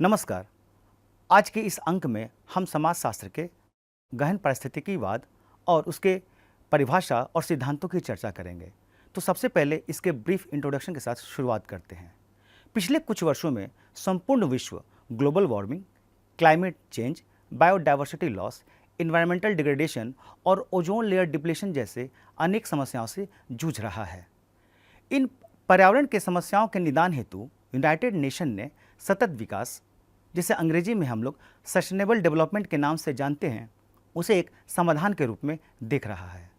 नमस्कार। आज के इस अंक में हम समाजशास्त्र के गहन पारिस्थितिकीवाद और उसके परिभाषा और सिद्धांतों की चर्चा करेंगे। तो सबसे पहले इसके ब्रीफ इंट्रोडक्शन के साथ शुरुआत करते हैं। पिछले कुछ वर्षों में संपूर्ण विश्व global warming, climate change, biodiversity loss, environmental degradation और ओजोन लेयर डिप्लेशन जैसे अनेक समस्याओं से जूझ रहा है। इन पर्यावरण के समस्याओं के निदान हेतु यूनाइटेड नेशन ने सतत विकास, जिसे अंग्रेजी में हम लोग सस्टेनेबल डेवलपमेंट के नाम से जानते हैं, उसे एक समाधान के रूप में देख रहा है।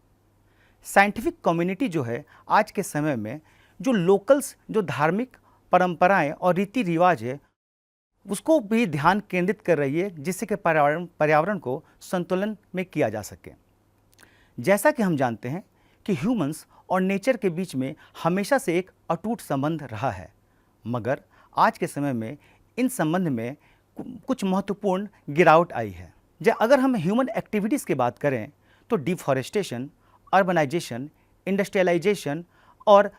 साइंटिफिक कम्युनिटी जो है आज के समय में जो लोकल्स, जो धार्मिक परंपराएं और रीति रिवाज है, उसको भी ध्यान केंद्रित कर रही है, जिससे कि पर्यावरण को संतुलन में किया जा सके। जैसा कि हम जानते हैं कि ह्यूमंस और नेचर के बीच में हमेशा से एक अटूट संबंध रहा है, मगर आज के समय में इन संबंध में कुछ महत्वपूर्ण गिरावट आई है। अगर हम ह्यूमन एक्टिविटीज़ की बात करें तो डिफॉरेस्टेशन, अर्बनाइजेशन, इंडस्ट्रियलाइजेशन और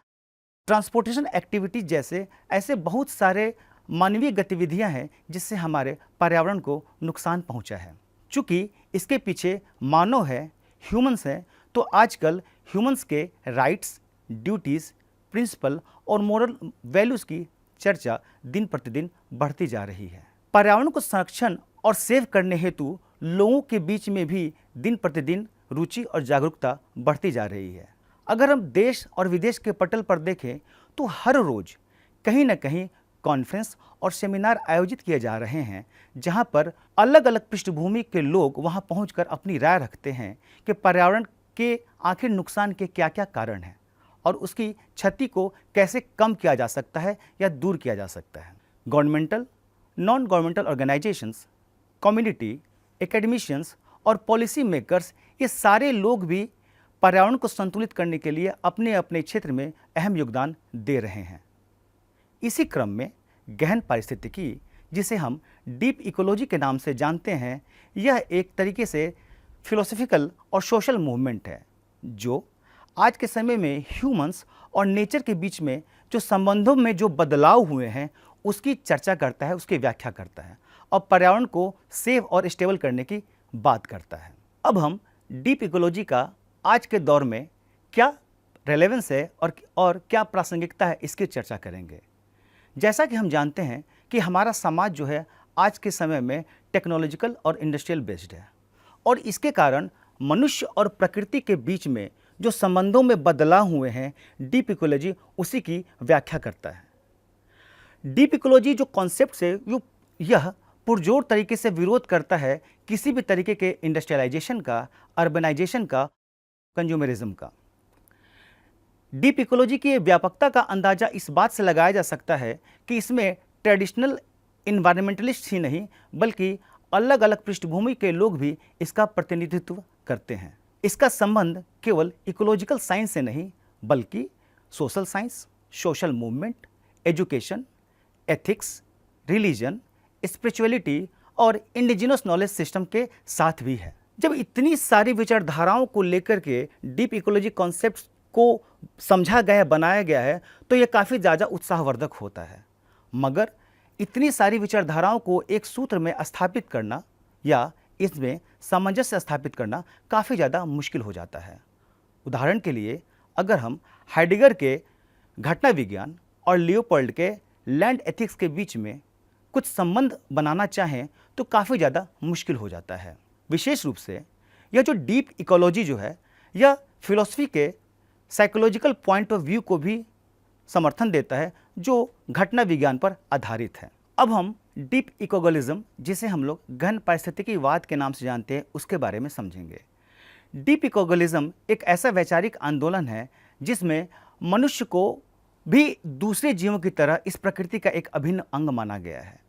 ट्रांसपोर्टेशन एक्टिविटीज जैसे ऐसे बहुत सारे मानवीय गतिविधियां हैं जिससे हमारे पर्यावरण को नुकसान पहुंचा है। चूँकि इसके पीछे मानव है, ह्यूमंस हैं, तो आजकल ह्यूमंस के राइट्स, ड्यूटीज़, प्रिंसिपल और मोरल वैल्यूज़ की चर्चा दिन प्रतिदिन बढ़ती जा रही है। पर्यावरण को संरक्षण और सेव करने हेतु लोगों के बीच में भी दिन प्रतिदिन रुचि और जागरूकता बढ़ती जा रही है। अगर हम देश और विदेश के पटल पर देखें तो हर रोज़ कहीं न कहीं कॉन्फ्रेंस और सेमिनार आयोजित किए जा रहे हैं, जहां पर अलग अलग पृष्ठभूमि के लोग वहां पहुंचकर अपनी राय रखते हैं कि पर्यावरण के आखिर नुकसान के क्या क्या कारण हैं और उसकी क्षति को कैसे कम किया जा सकता है या दूर किया जा सकता है। Governmental, non governmental organisations, community, academicians और पॉलिसी मेकर्स, ये सारे लोग भी पर्यावरण को संतुलित करने के लिए अपने अपने क्षेत्र में अहम योगदान दे रहे हैं। इसी क्रम में गहन पारिस्थितिकी, जिसे हम डीप इकोलॉजी के नाम से जानते हैं, यह एक तरीके से फिलोसफिकल और सोशल मूवमेंट है जो आज के समय में ह्यूमंस और नेचर के बीच में जो संबंधों में जो बदलाव हुए हैं उसकी चर्चा करता है, उसकी व्याख्या करता है और पर्यावरण को सेव और स्टेबल करने की बात करता है। अब हम डीप इकोलॉजी का आज के दौर में क्या रेलेवेंस है और क्या प्रासंगिकता है, इसकी चर्चा करेंगे। जैसा कि हम जानते हैं कि हमारा समाज जो है आज के समय में टेक्नोलॉजिकल और इंडस्ट्रियल बेस्ड है और इसके कारण मनुष्य और प्रकृति के बीच में जो संबंधों में बदलाव हुए हैं, डीप इकोलॉजी उसी की व्याख्या करता है। डीप इकोलॉजी जो कॉन्सेप्ट से यह पुरजोर तरीके से विरोध करता है किसी भी तरीके के इंडस्ट्रियलाइजेशन का, अर्बनाइजेशन का, कंज्यूमरिज्म का। डीप इकोलॉजी की व्यापकता का अंदाजा इस बात से लगाया जा सकता है कि इसमें ट्रेडिशनल इन्वायरमेंटलिस्ट ही नहीं बल्कि अलग अलग पृष्ठभूमि के लोग भी इसका प्रतिनिधित्व करते हैं। इसका संबंध केवल इकोलॉजिकल साइंस से नहीं बल्कि social science, social movement, education, ethics, religion, spirituality और इंडिजिनस नॉलेज सिस्टम के साथ भी है। जब इतनी सारी विचारधाराओं को लेकर के डीप इकोलॉजी कॉन्सेप्ट्स को समझा गया, बनाया गया है, तो यह काफ़ी ज़्यादा उत्साहवर्धक होता है। मगर इतनी सारी विचारधाराओं को एक सूत्र में स्थापित करना या इसमें सामंजस्य स्थापित करना काफ़ी ज़्यादा मुश्किल हो जाता है। उदाहरण के लिए अगर हम हाइडेगर के घटना विज्ञान और लियोपोल्ड के लैंड एथिक्स के बीच में कुछ संबंध बनाना चाहें तो काफ़ी ज़्यादा मुश्किल हो जाता है। विशेष रूप से यह जो डीप इकोलॉजी जो है यह फिलॉसफी के साइकोलॉजिकल पॉइंट ऑफ व्यू को भी समर्थन देता है जो घटना विज्ञान पर आधारित है। अब हम डीप इकोगलिज्म, जिसे हम लोग गहन पारिस्थितिकीवाद के नाम से जानते हैं, उसके बारे में समझेंगे। डीप इकोगलिज्म एक ऐसा वैचारिक आंदोलन है जिसमें मनुष्य को भी दूसरे जीवों की तरह इस प्रकृति का एक अभिन्न अंग माना गया है।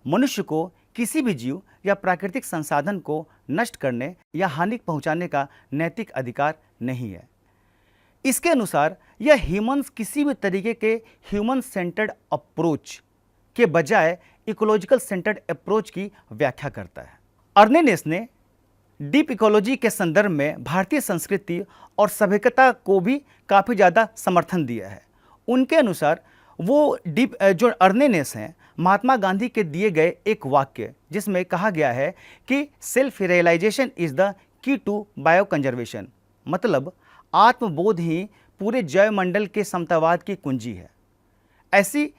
मनुष्य को किसी भी जीव या प्राकृतिक संसाधन को नष्ट करने या हानि पहुंचाने का नैतिक अधिकार नहीं है। इसके अनुसार यह ह्यूमंस किसी भी तरीके के ह्यूमन सेंटर्ड अप्रोच के बजाय इकोलॉजिकल सेंटर्ड अप्रोच की व्याख्या करता है। अर्नेनेस ने डीप इकोलॉजी के संदर्भ में भारतीय संस्कृति और सभ्यता को भी काफ़ी ज़्यादा समर्थन दिया है। उनके अनुसार वो जो अर्नेनेस हैं महात्मा गांधी के दिए गए एक वाक्य जिसमें कहा गया है कि self realisation is the key to bio conservation, मतलब आत्मबोध ही पूरे जैवमंडल के समतावाद की कुंजी है। ऐसी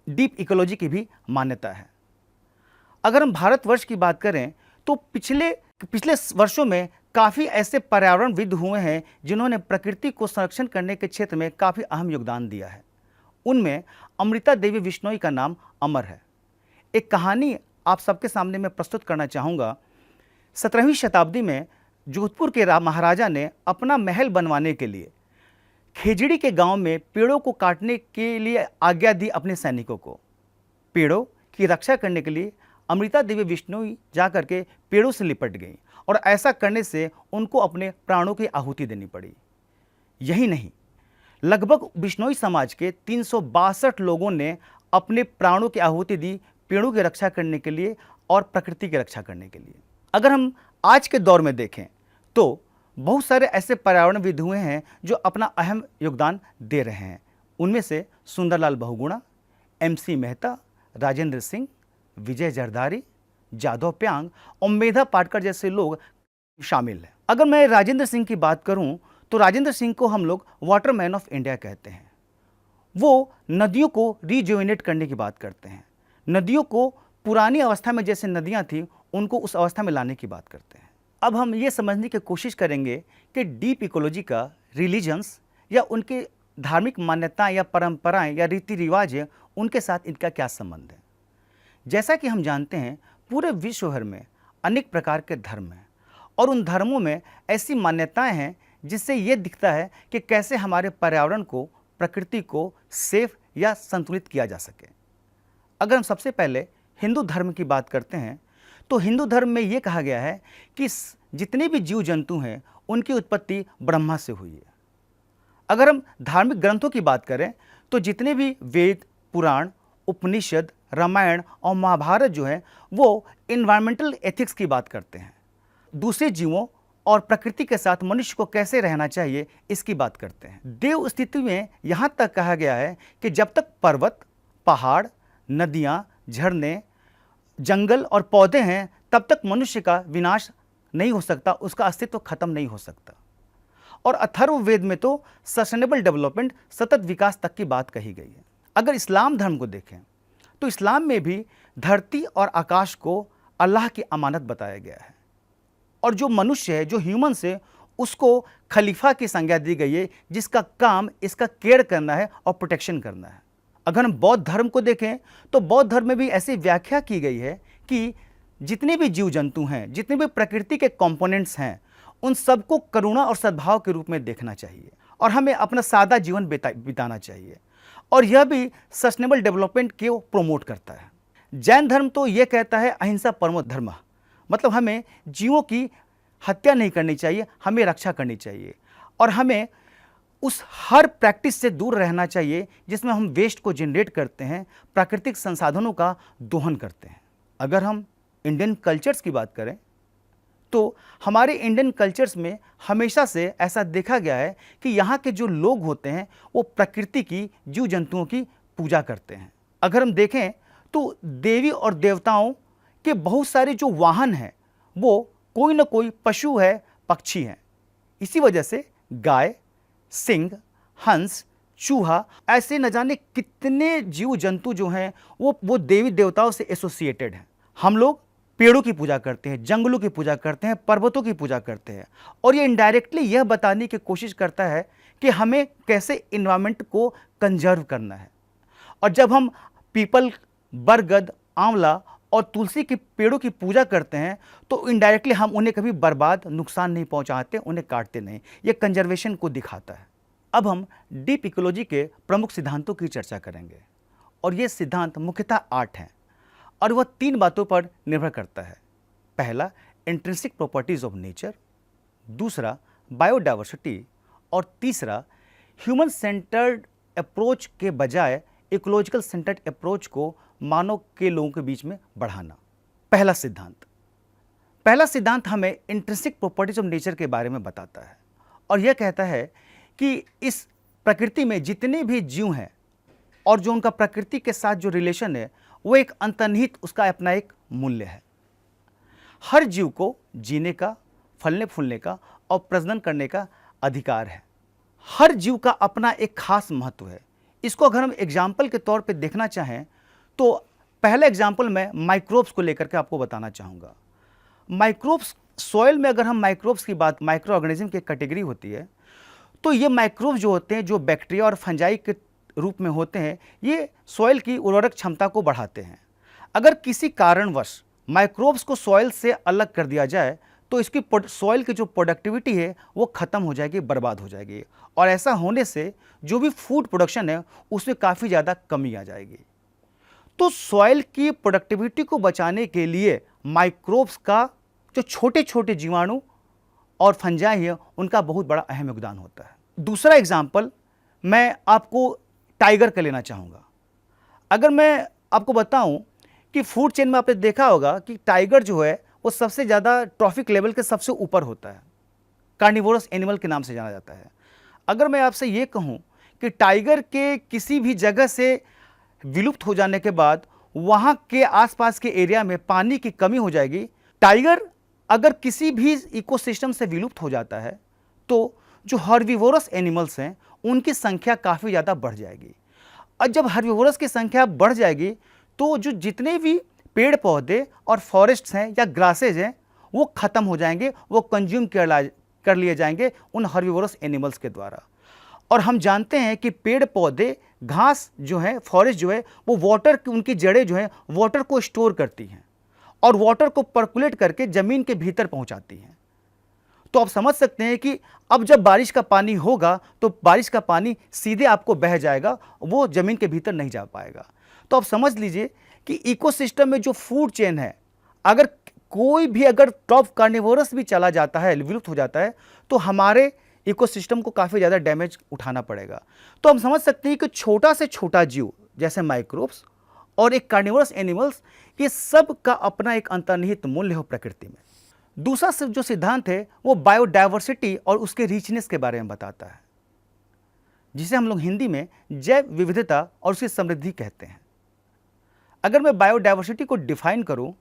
डीप इकोलॉजी की भी मान्यता है। अगर हम भारतवर्ष की बात करें तो पिछले वर्षों में काफ़ी ऐसे पर्यावरणविद हुए हैं जिन्होंने प्रकृति को संरक्षण करने के क्षेत्र में काफ़ी अहम योगदान दिया है। उनमें अमृता देवी बिश्नोई का नाम अमर है। एक कहानी आप सबके सामने मैं प्रस्तुत करना चाहूँगा। 17वीं शताब्दी में जोधपुर के महाराजा ने अपना महल बनवाने के लिए खेजड़ी के गांव में पेड़ों को काटने के लिए आज्ञा दी अपने सैनिकों को। पेड़ों की रक्षा करने के लिए अमृता देवी बिश्नोई जाकर के पेड़ों से लिपट गई और ऐसा करने से उनको अपने प्राणों की आहुति देनी पड़ी। यही नहीं, लगभग बिश्नोई समाज के 362 लोगों ने अपने प्राणों की आहुति दी पेड़ों की रक्षा करने के लिए और प्रकृति की रक्षा करने के लिए। अगर हम आज के दौर में देखें तो बहुत सारे ऐसे पर्यावरणविद हुए हैं जो अपना अहम योगदान दे रहे हैं। उनमें से सुंदरलाल बहुगुणा, MC मेहता, राजेंद्र सिंह, विजय जरदारी, जादव प्यांग और मेधा पाटकर जैसे लोग शामिल हैं। अगर मैं राजेंद्र सिंह की बात करूं तो राजेंद्र सिंह को हम लोग वाटरमैन ऑफ इंडिया कहते हैं। वो नदियों को रिजुवेनेट करने की बात करते हैं। नदियों को पुरानी अवस्था में जैसे नदियां थी उनको उस अवस्था में लाने की बात करते हैं। अब हम ये समझने की कोशिश करेंगे कि डीप इकोलॉजी का रिलीजन्स या उनके धार्मिक मान्यताएं या परंपराएं या रीति रिवाज है, उनके साथ इनका क्या संबंध है। जैसा कि हम जानते हैं पूरे विश्व भर में अनेक प्रकार के धर्म हैं और उन धर्मों में ऐसी मान्यताएं हैं जिससे ये दिखता है कि कैसे हमारे पर्यावरण को, प्रकृति को सेफ या संतुलित किया जा सके। अगर हम सबसे पहले हिंदू धर्म की बात करते हैं तो हिंदू धर्म में ये कहा गया है कि जितने भी जीव जंतु हैं उनकी उत्पत्ति ब्रह्मा से हुई है। अगर हम धार्मिक ग्रंथों की बात करें तो जितने भी वेद, पुराण, उपनिषद, रामायण और महाभारत जो है वो इन्वायरमेंटल एथिक्स की बात करते हैं। दूसरे जीवों और प्रकृति के साथ मनुष्य को कैसे रहना चाहिए इसकी बात करते हैं। देव स्थिति में यहाँ तक कहा गया है कि जब तक पर्वत, पहाड़, नदियाँ, झरने, जंगल और पौधे हैं तब तक मनुष्य का विनाश नहीं हो सकता, उसका अस्तित्व खत्म नहीं हो सकता। और अथर्ववेद में तो सस्टेनेबल डेवलपमेंट, सतत विकास तक की बात कही गई है। अगर इस्लाम धर्म को देखें तो इस्लाम में भी धरती और आकाश को अल्लाह की अमानत बताया गया है और जो मनुष्य है, जो ह्यूमन्स है, उसको खलीफा की संज्ञा दी गई है जिसका काम इसका केयर करना है और प्रोटेक्शन करना है। अगर हम बौद्ध धर्म को देखें तो बौद्ध धर्म में भी ऐसी व्याख्या की गई है कि जितने भी जीव जंतु हैं, जितने भी प्रकृति के कंपोनेंट्स हैं, उन सबको करुणा और सद्भाव के रूप में देखना चाहिए और हमें अपना सादा जीवन बिताना चाहिए और यह भी सस्टेनेबल डेवलपमेंट को प्रमोट करता है। जैन धर्म तो यह कहता है अहिंसा परमो धर्म, मतलब हमें जीवों की हत्या नहीं करनी चाहिए, हमें रक्षा करनी चाहिए और हमें उस हर प्रैक्टिस से दूर रहना चाहिए जिसमें हम वेस्ट को जनरेट करते हैं, प्राकृतिक संसाधनों का दोहन करते हैं। अगर हम इंडियन कल्चर्स की बात करें तो हमारे इंडियन कल्चर्स में हमेशा से ऐसा देखा गया है कि यहाँ के जो लोग होते हैं वो प्रकृति की, जीव जंतुओं की पूजा करते हैं। अगर हम देखें तो देवी और देवताओं के बहुत सारे जो वाहन हैं वो कोई ना कोई पशु है, पक्षी हैं। इसी वजह से गाय, सिंह, हंस, चूहा, ऐसे न जाने कितने जीव जंतु जो हैं वो देवी देवताओं से एसोसिएटेड हैं। हम लोग पेड़ों की पूजा करते हैं, जंगलों की पूजा करते हैं, पर्वतों की पूजा करते हैं और ये इनडायरेक्टली यह बताने की कोशिश करता है कि हमें कैसे इन्वायरमेंट को कंजर्व करना है। और जब हम पीपल, बरगद, आंवला और तुलसी के पेड़ों की पूजा करते हैं तो इनडायरेक्टली हम उन्हें कभी बर्बाद, नुकसान नहीं पहुंचाते, उन्हें काटते नहीं। ये कंजर्वेशन को दिखाता है। अब हम डीप इकोलॉजी के प्रमुख सिद्धांतों की चर्चा करेंगे और ये सिद्धांत मुख्यतः 8 हैं और वह 3 बातों पर निर्भर करता है। पहला, इंट्रिंसिक प्रॉपर्टीज ऑफ नेचर, दूसरा बायोडाइवर्सिटी और तीसरा ह्यूमन सेंटर्ड अप्रोच के बजाय इकोलॉजिकल सेंटर्ड अप्रोच को मानव के लोगों के बीच में बढ़ाना। पहला सिद्धांत हमें इंट्रिंसिक प्रॉपर्टीज ऑफ नेचर के बारे में बताता है और यह कहता है कि इस प्रकृति में जितने भी जीव हैं और जो उनका प्रकृति के साथ जो रिलेशन है वो एक अंतर्निहित उसका अपना एक मूल्य है। हर जीव को जीने का, फलने फूलने का और प्रजनन करने का अधिकार है। हर जीव का अपना एक खास महत्व है। इसको अगर हम एग्जाम्पल के तौर पे देखना चाहें तो पहला एग्जाम्पल मैं माइक्रोब्स को लेकर के आपको बताना चाहूँगा। माइक्रोब्स, सॉइल में अगर हम माइक्रोब्स की बात, माइक्रो ऑर्गेनिज्म की कैटेगरी होती है, तो ये माइक्रोब्स जो होते हैं, जो बैक्टीरिया और फंजाई के रूप में होते हैं, ये सॉइल की उर्वरक क्षमता को बढ़ाते हैं। अगर किसी कारणवश माइक्रोब्स को सॉइल से अलग कर दिया जाए तो इसकी सॉइल की जो प्रोडक्टिविटी है वो खत्म हो जाएगी, बर्बाद हो जाएगी, और ऐसा होने से जो भी फूड प्रोडक्शन है उसमें काफ़ी ज़्यादा कमी आ जाएगी। तो सॉइल की प्रोडक्टिविटी को बचाने के लिए माइक्रोब्स का, जो छोटे छोटे जीवाणु और फंजाई है, उनका बहुत बड़ा अहम योगदान होता है। दूसरा एग्जाम्पल मैं आपको टाइगर का लेना चाहूँगा। अगर मैं आपको बताऊं कि फूड चेन में आपने देखा होगा कि टाइगर जो है वो सबसे ज़्यादा ट्रॉफिक लेवल के सबसे ऊपर होता है, कार्निवोरस एनिमल के नाम से जाना जाता है। अगर मैं आपसे ये कहूँ कि टाइगर के किसी भी जगह से विलुप्त हो जाने के बाद वहाँ के आसपास के एरिया में पानी की कमी हो जाएगी, टाइगर अगर किसी भी इकोसिस्टम से विलुप्त हो जाता है तो जो हर्बीवोरस एनिमल्स हैं उनकी संख्या काफ़ी ज़्यादा बढ़ जाएगी। और जब हर्बीवोरस की संख्या बढ़ जाएगी तो जो जितने भी पेड़ पौधे और फॉरेस्ट्स हैं या ग्रासेज हैं वो ख़त्म हो जाएंगे, वो कंज्यूम कर लिए जाएंगे उन हर्बीवोरस एनिमल्स के द्वारा। और हम जानते हैं कि पेड़ पौधे, घास जो है, फॉरेस्ट जो है, वो वाटर की, उनकी जड़ें जो हैं वाटर को स्टोर करती हैं और वाटर को पर्कुलेट करके ज़मीन के भीतर पहुंचाती हैं। तो आप समझ सकते हैं कि अब जब बारिश का पानी होगा तो बारिश का पानी सीधे आपको बह जाएगा, वो ज़मीन के भीतर नहीं जा पाएगा। तो आप समझ लीजिए कि इकोसिस्टम में जो फूड चेन है, अगर कोई भी अगर टॉप कार्निवोरस भी चला जाता है, विलुप्त हो जाता है, तो हमारे इकोसिस्टम को काफ़ी ज़्यादा डैमेज उठाना पड़ेगा। तो हम समझ सकते हैं कि छोटा से छोटा जीव जैसे माइक्रोब्स और एक कार्निवोरस एनिमल्स, ये सब का अपना एक अंतर्निहित मूल्य हो प्रकृति में। दूसरा जो सिद्धांत है वो बायोडायवर्सिटी और उसके रिचनेस के बारे में बताता है, जिसे हम लोग हिंदी में जैव विविधता और उसकी समृद्धि कहते हैं। अगर मैं बायोडायवर्सिटी को डिफाइन करूं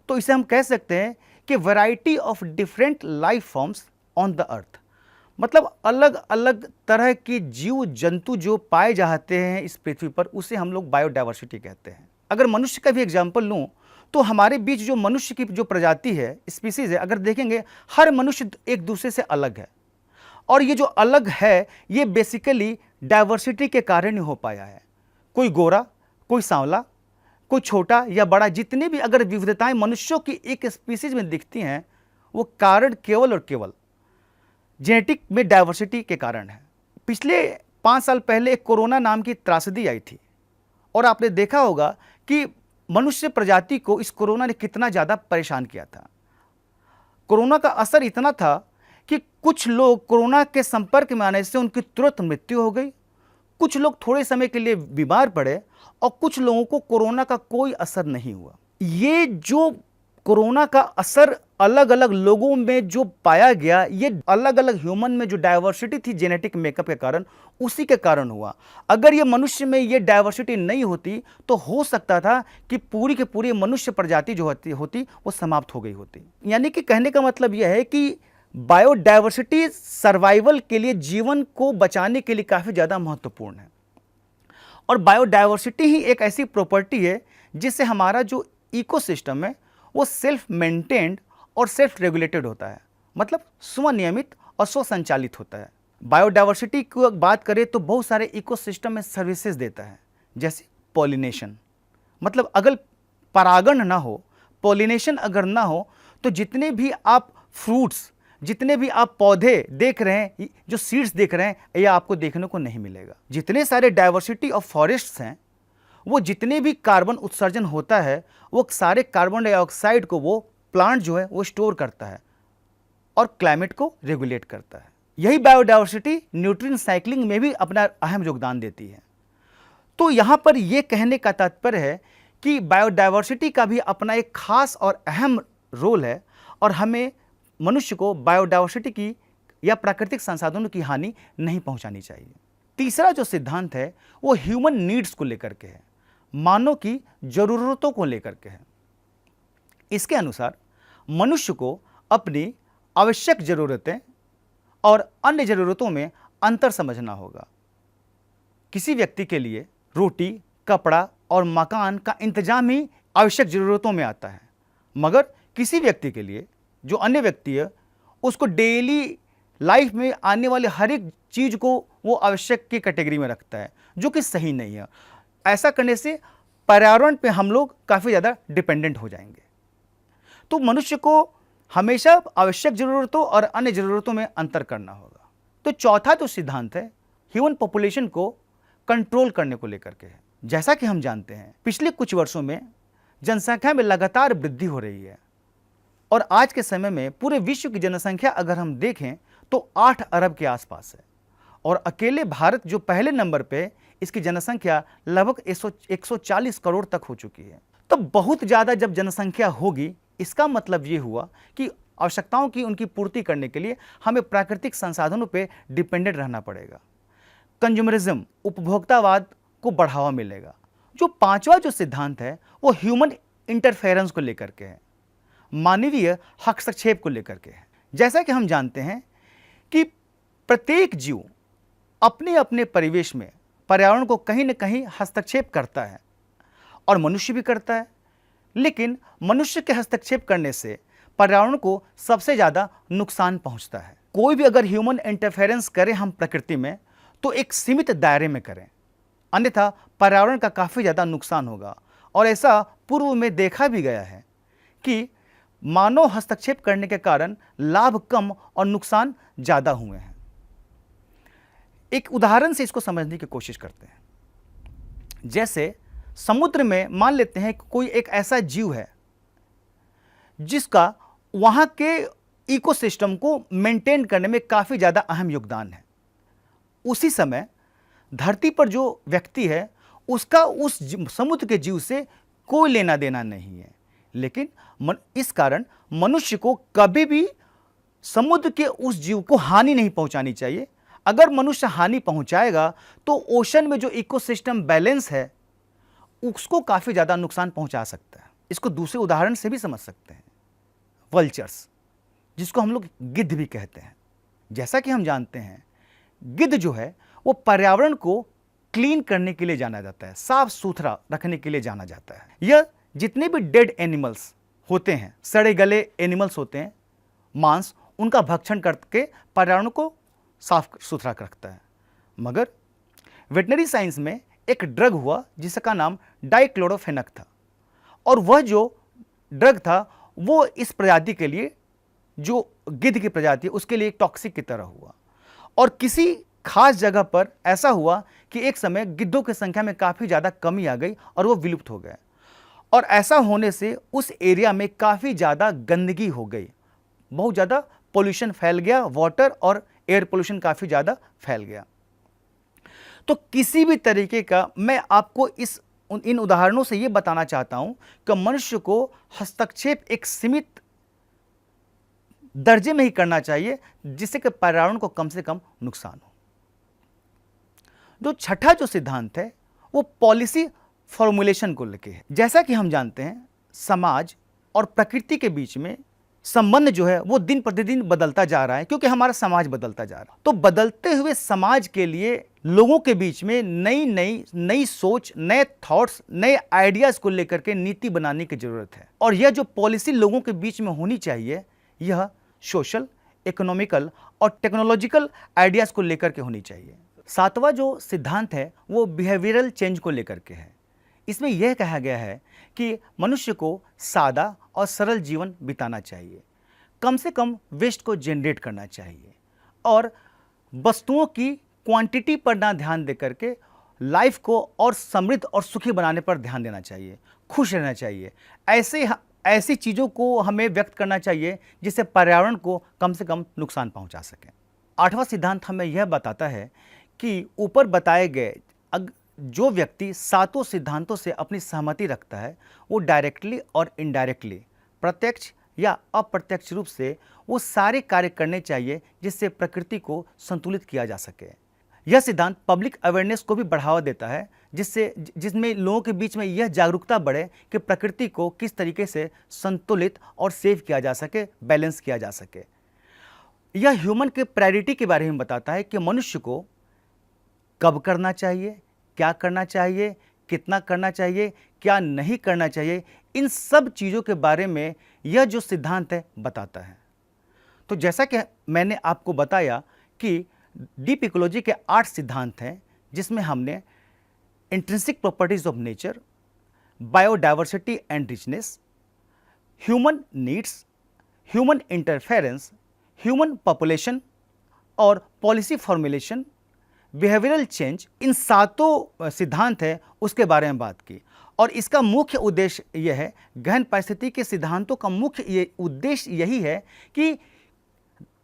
तो इसे हम कह सकते हैं कि variety of different life forms on the earth, मतलब अलग अलग तरह के जीव जंतु जो पाए जाते हैं इस पृथ्वी पर, उसे हम लोग बायोडायवर्सिटी कहते हैं। अगर मनुष्य का भी एग्जाम्पल लूँ तो हमारे बीच जो मनुष्य की जो प्रजाति है, स्पीसीज है, अगर देखेंगे हर मनुष्य एक दूसरे से अलग है, और ये जो अलग है ये बेसिकली डाइवर्सिटी के कारण ही हो पाया है। कोई गोरा, कोई सांवला, कोई छोटा या बड़ा, जितने भी अगर विविधताएं मनुष्यों की एक स्पीसीज में दिखती हैं वो कारण केवल और केवल जेनेटिक में डाइवर्सिटी के कारण है। पिछले 5 साल पहले एक कोरोना नाम की त्रासदी आई थी और आपने देखा होगा कि मनुष्य प्रजाति को इस कोरोना ने कितना ज़्यादा परेशान किया था। कोरोना का असर इतना था कि कुछ लोग कोरोना के संपर्क में आने से उनकी तुरंत मृत्यु हो गई, कुछ लोग थोड़े समय के लिए बीमार पड़े और कुछ लोगों को कोरोना का कोई असर नहीं हुआ। ये जो कोरोना का असर अलग अलग लोगों में जो पाया गया, ये अलग अलग ह्यूमन में जो डाइवर्सिटी थी जेनेटिक मेकअप के कारण, उसी के कारण हुआ। अगर ये मनुष्य में ये डाइवर्सिटी नहीं होती तो हो सकता था कि पूरी की पूरी मनुष्य प्रजाति जो होती वो समाप्त हो गई होती। यानी कि कहने का मतलब यह है कि बायोडाइवर्सिटी सर्वाइवल के लिए, जीवन को बचाने के लिए काफ़ी ज़्यादा महत्वपूर्ण है। और बायोडाइवर्सिटी ही एक ऐसी प्रॉपर्टी है जिससे हमारा जो इकोसिस्टम है वो सेल्फ मेंटेन्ड और सेल्फ रेगुलेटेड होता है, मतलब स्वनियमित और स्वसंचालित होता है। बायोडाइवर्सिटी की बात करें तो बहुत सारे इकोसिस्टम में सर्विसेज देता है, जैसे पॉलिनेशन, मतलब अगर परागण ना हो, पॉलिनेशन अगर ना हो तो जितने भी आप फ्रूट्स, जितने भी आप पौधे देख रहे हैं, जो सीड्स देख रहे हैं, यह आपको देखने को नहीं मिलेगा। जितने सारे डाइवर्सिटी ऑफ फॉरेस्ट्स हैं, वो जितने भी कार्बन उत्सर्जन होता है वो सारे कार्बन डाइऑक्साइड को वो प्लांट जो है वो स्टोर करता है और क्लाइमेट को रेगुलेट करता है। यही बायोडाइवर्सिटी न्यूट्रिएंट साइक्लिंग में भी अपना अहम योगदान देती है। तो यहाँ पर यह कहने का तात्पर्य है कि बायोडाइवर्सिटी का भी अपना एक खास और अहम रोल है और हमें मनुष्य को बायोडाइवर्सिटी की या प्राकृतिक संसाधनों की हानि नहीं पहुंचानी चाहिए। तीसरा जो सिद्धांत है वो ह्यूमन नीड्स को लेकर के है, मानव की जरूरतों को लेकर के है। इसके अनुसार मनुष्य को अपनी आवश्यक जरूरतें और अन्य जरूरतों में अंतर समझना होगा। किसी व्यक्ति के लिए रोटी, कपड़ा और मकान का इंतजाम ही आवश्यक जरूरतों में आता है, मगर किसी व्यक्ति के लिए, जो अन्य व्यक्ति है, उसको डेली लाइफ में आने वाले हर एक चीज को वो आवश्यक की कैटेगरी में रखता है, जो कि सही नहीं है। ऐसा करने से पर्यावरण पे हम लोग काफी ज्यादा डिपेंडेंट हो जाएंगे। तो मनुष्य को हमेशा आवश्यक जरूरतों और अन्य जरूरतों में अंतर करना होगा। तो चौथा जो सिद्धांत है ह्यूमन पॉपुलेशन को कंट्रोल करने को लेकर के है। जैसा कि हम जानते हैं पिछले कुछ वर्षों में जनसंख्या में लगातार वृद्धि हो रही है और आज के समय में पूरे विश्व की जनसंख्या अगर हम देखें तो 8 अरब के आसपास है और अकेले भारत जो पहले नंबर पे, इसकी जनसंख्या लगभग 140 करोड़ तक हो चुकी है। तो बहुत ज़्यादा जब जनसंख्या होगी, इसका मतलब ये हुआ कि आवश्यकताओं की उनकी पूर्ति करने के लिए हमें प्राकृतिक संसाधनों पे डिपेंडेंट रहना पड़ेगा। कंज्यूमरिज्म, उपभोक्तावाद को बढ़ावा मिलेगा। जो पांचवा जो सिद्धांत है वो ह्यूमन इंटरफेरेंस को लेकर के है, मानवीय हस्तक्षेप को लेकर के है। जैसा कि हम जानते हैं कि प्रत्येक जीव अपने अपने परिवेश में पर्यावरण को कहीं न कहीं हस्तक्षेप करता है और मनुष्य भी करता है, लेकिन मनुष्य के हस्तक्षेप करने से पर्यावरण को सबसे ज़्यादा नुकसान पहुंचता है। कोई भी अगर ह्यूमन इंटरफेरेंस करे हम प्रकृति में तो एक सीमित दायरे में करें, अन्यथा पर्यावरण का काफ़ी ज़्यादा नुकसान होगा। और ऐसा पूर्व में देखा भी गया है कि मानव हस्तक्षेप करने के कारण लाभ कम और नुकसान ज़्यादा हुए हैं। एक उदाहरण से इसको समझने की कोशिश करते हैं। जैसे समुद्र में मान लेते हैं कि कोई एक ऐसा जीव है जिसका वहाँ के इकोसिस्टम को मेंटेन करने में काफ़ी ज़्यादा अहम योगदान है। उसी समय धरती पर जो व्यक्ति है उसका उस समुद्र के जीव से कोई लेना देना नहीं है, लेकिन इस कारण मनुष्य को कभी भी समुद्र के उस जीव को हानि नहीं पहुंचानी चाहिए। अगर मनुष्य हानि पहुंचाएगा तो ओशन में जो इकोसिस्टम बैलेंस है उसको काफ़ी ज़्यादा नुकसान पहुंचा सकता है। इसको दूसरे उदाहरण से भी समझ सकते हैं। वल्चर्स, जिसको हम लोग गिद्ध भी कहते हैं। जैसा कि हम जानते हैं गिद्ध जो है वो पर्यावरण को क्लीन करने के लिए जाना जाता है, साफ सुथरा रखने के लिए जाना जाता है। यह जितने भी डेड एनिमल्स होते हैं, सड़े गले एनिमल्स होते हैं, मांस, उनका भक्षण करके पर्यावरण को साफ सुथरा रखता है। मगर वेटनरी साइंस में एक ड्रग हुआ जिसका नाम डाइक्लोरोफेनक था और वह जो ड्रग था वो इस प्रजाति के लिए, जो गिद्ध की प्रजाति है, उसके लिए टॉक्सिक की तरह हुआ। और किसी खास जगह पर ऐसा हुआ कि एक समय गिद्धों की संख्या में काफ़ी ज़्यादा कमी आ गई और वो विलुप्त हो गए। और ऐसा होने से उस एरिया में काफ़ी ज़्यादा गंदगी हो गई, बहुत ज़्यादा पोल्यूशन फैल गया, वाटर और एयर पोल्यूशन काफ़ी ज़्यादा फैल गया। तो किसी भी तरीके का मैं आपको इन उदाहरणों से ये बताना चाहता हूं कि मनुष्य को हस्तक्षेप एक सीमित दर्जे में ही करना चाहिए जिससे कि पर्यावरण को कम से कम नुकसान हो। जो छठा जो सिद्धांत है वो पॉलिसी फॉर्मुलेशन को लेके है। जैसा कि हम जानते हैं समाज और प्रकृति के बीच में संबंध जो है वो दिन प्रतिदिन बदलता जा रहा है, क्योंकि हमारा समाज बदलता जा रहा है। तो बदलते हुए समाज के लिए लोगों के बीच में नई सोच, नए थॉट्स, नए आइडियाज को लेकर के नीति बनाने की जरूरत है। और यह जो पॉलिसी लोगों के बीच में होनी चाहिए यह सोशल, इकोनॉमिकल और टेक्नोलॉजिकल आइडियाज को लेकर के होनी चाहिए। सातवां जो सिद्धांत है वो बिहेवियरल चेंज को लेकर के है। इसमें यह कहा गया है कि मनुष्य को सादा और सरल जीवन बिताना चाहिए, कम से कम वेस्ट को जनरेट करना चाहिए और वस्तुओं की क्वांटिटी पर ना ध्यान दे करके लाइफ को और समृद्ध और सुखी बनाने पर ध्यान देना चाहिए, खुश रहना चाहिए। ऐसी चीज़ों को हमें व्यक्त करना चाहिए जिससे पर्यावरण को कम से कम नुकसान पहुंचा सके। आठवां सिद्धांत हमें यह बताता है कि ऊपर बताए गए जो व्यक्ति सातों सिद्धांतों से अपनी सहमति रखता है वो डायरेक्टली और इनडायरेक्टली, प्रत्यक्ष या अप्रत्यक्ष रूप से वो सारे कार्य करने चाहिए जिससे प्रकृति को संतुलित किया जा सके। यह सिद्धांत पब्लिक अवेयरनेस को भी बढ़ावा देता है जिसमें लोगों के बीच में यह जागरूकता बढ़े कि प्रकृति को किस तरीके से संतुलित और सेव किया जा सके, बैलेंस किया जा सके। यह ह्यूमन के प्रायोरिटी के बारे में बताता है कि मनुष्य को कब करना चाहिए, क्या करना चाहिए, कितना करना चाहिए, क्या नहीं करना चाहिए, इन सब चीज़ों के बारे में यह जो सिद्धांत है बताता है। तो जैसा कि मैंने आपको बताया कि डीप इकोलॉजी के 8 सिद्धांत हैं, जिसमें हमने intrinsic properties of nature, biodiversity and richness, human needs, human interference, human population और पॉलिसी फॉर्मुलेशन, बिहेवियरल चेंज, इन 7 सिद्धांत है उसके बारे में बात की। और इसका मुख्य उद्देश्य यह है, गहन पारिस्थितिकी के सिद्धांतों का मुख्य उद्देश्य यही है कि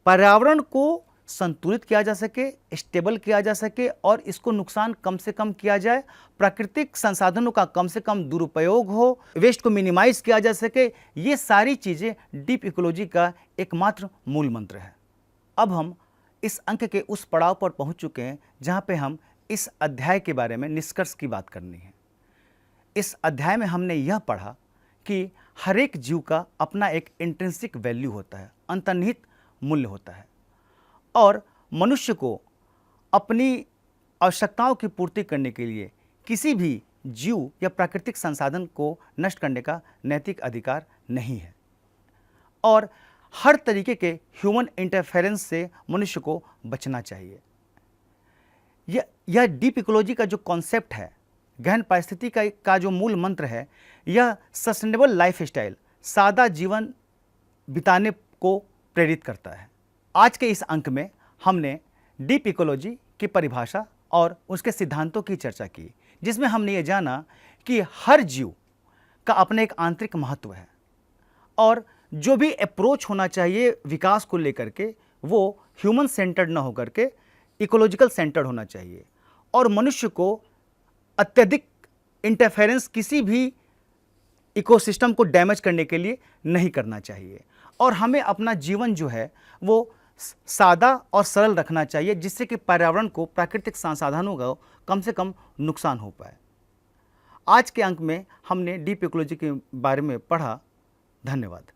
पर्यावरण को संतुलित किया जा सके, स्टेबल किया जा सके और इसको नुकसान कम से कम किया जाए, प्राकृतिक संसाधनों का कम से कम दुरुपयोग हो, वेस्ट को मिनिमाइज किया जा सके। ये सारी चीज़ें डीप इकोलॉजी का एकमात्र मूल मंत्र है। अब हम इस अंक के उस पड़ाव पर पहुंच चुके हैं जहां पे हम इस अध्याय के बारे में निष्कर्ष की बात करनी है। इस अध्याय में हमने यह पढ़ा कि हर एक जीव का अपना एक इंट्रिंसिक वैल्यू होता है, अंतर्निहित मूल्य होता है, और मनुष्य को अपनी आवश्यकताओं की पूर्ति करने के लिए किसी भी जीव या प्राकृतिक संसाधन को नष्ट करने का नैतिक अधिकार नहीं है, और हर तरीके के ह्यूमन इंटरफेरेंस से मनुष्य को बचना चाहिए। यह डीप इकोलॉजी का जो कॉन्सेप्ट है, गहन पारिस्थितिकी का जो मूल मंत्र है, यह सस्टेनेबल लाइफ स्टाइल, सादा जीवन बिताने को प्रेरित करता है। आज के इस अंक में हमने डीप इकोलॉजी की परिभाषा और उसके सिद्धांतों की चर्चा की, जिसमें हमने ये जाना कि हर जीव का अपना एक आंतरिक महत्व है, और जो भी अप्रोच होना चाहिए विकास को लेकर के वो ह्यूमन सेंटर्ड ना होकर के इकोलॉजिकल सेंटर्ड होना चाहिए, और मनुष्य को अत्यधिक इंटरफेरेंस किसी भी इकोसिस्टम को डैमेज करने के लिए नहीं करना चाहिए, और हमें अपना जीवन जो है वो सादा और सरल रखना चाहिए, जिससे कि पर्यावरण को, प्राकृतिक संसाधनों का कम से कम नुकसान हो पाए। आज के अंक में हमने डीप इकोलॉजी के बारे में पढ़ा। धन्यवाद।